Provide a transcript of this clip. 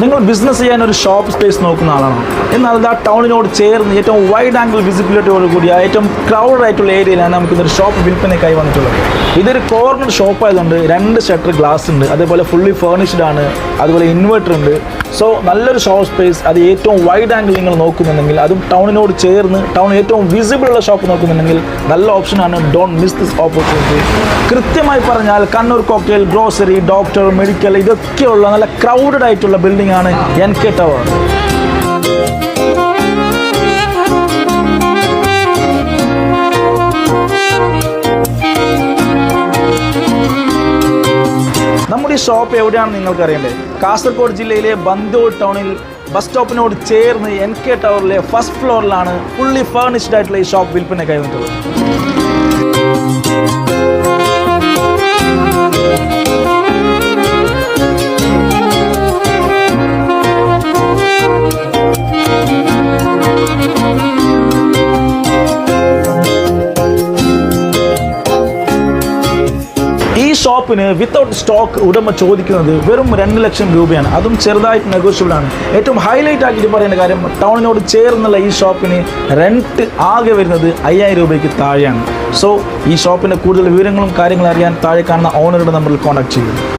നിങ്ങൾ ബിസിനസ് ചെയ്യാൻ ഒരു ഷോപ്പ് സ്പേസ് നോക്കുന്ന ആളാണോ? എന്നാൽ ആ ടൗണിനോട് ചേർന്ന് ഏറ്റവും വൈഡ് ആംഗിൾ വിസിബിലിറ്റിയോട് കൂടിയ ഏറ്റവും ക്രൗഡ് ആയിട്ടുള്ള ഏരിയയിലാണ് നമുക്കിതൊരു ഷോപ്പ് വിൽപ്പനയ്ക്കായി വന്നിട്ടുള്ളത്. ഇതൊരു കോർണർ ഷോപ്പ് ആയതുകൊണ്ട് 2 ഷട്ടർ ഗ്ലാസ് ഉണ്ട്, അതേപോലെ ഫുള്ളി ഫേർണിഷ്ഡ് ആണ്, അതുപോലെ ഇൻവെർട്ടർ ഉണ്ട്. സോ നല്ലൊരു ഷോപ്പ് സ്പേസ്, അത് ഏറ്റവും വൈഡ് ആംഗിൾ നിങ്ങൾ നോക്കുന്നുണ്ടെങ്കിൽ, അതും ടൗണിനോട് ചേർന്ന് ടൗൺ ഏറ്റവും വിസിബിൾ ഉള്ള ഷോപ്പ് നോക്കുന്നുണ്ടെങ്കിൽ നല്ല ഓപ്ഷനാണ്. Don't miss this opportunity. കൃത്യമായി പറഞ്ഞാൽ Kannur cocktail, grocery, doctor, medical ഇതൊക്കെയുള്ള നല്ല ക്രൗഡഡ് ആയിട്ടുള്ള ബിൽഡിംഗ് ആണ് NK ടവർ. നമ്മുടെ ഈ ഷോപ്പ് എവിടെയാണെന്ന് നിങ്ങൾക്ക് അറിയണ്ടേ? കാസർഗോഡ് ജില്ലയിലെ ബന്ദൂർ ടൗണിൽ ബസ് സ്റ്റോപ്പിനോട് ചേർന്ന് NK ടവറിലെ ഫസ്റ്റ് ഫ്ലോറിലാണ് ഫുള്ളി ഫേർണിഷ്ഡ് ആയിട്ടുള്ള ഈ ഷോപ്പ് വിൽപ്പനയ്ക്കായി വന്നിട്ടുള്ളത്. ഈ ഷോപ്പിന് വിത്തൗട്ട് സ്റ്റോക്ക് ഉടമ ചോദിക്കുന്നത് വെറും 2 ലക്ഷം രൂപയാണ്. അതും ചെറുതായിട്ട് നെഗോഷ്യബിൾ ആണ്. ഏറ്റവും ഹൈലൈറ്റ് ആക്കിയിട്ട് പറയുന്ന കാര്യം, ടൗണിനോട് ചേർന്നുള്ള ഈ ഷോപ്പിന് റെൻറ്റ് ആകെ വരുന്നത് 5000 രൂപയ്ക്ക് താഴെയാണ്. സോ ഈ ഷോപ്പിൻ്റെ കൂടുതൽ വിവരങ്ങളും കാര്യങ്ങളും അറിയാൻ താഴെ കാണുന്ന ഓണറുടെ നമ്പറിൽ കോൺടാക്ട് ചെയ്യും.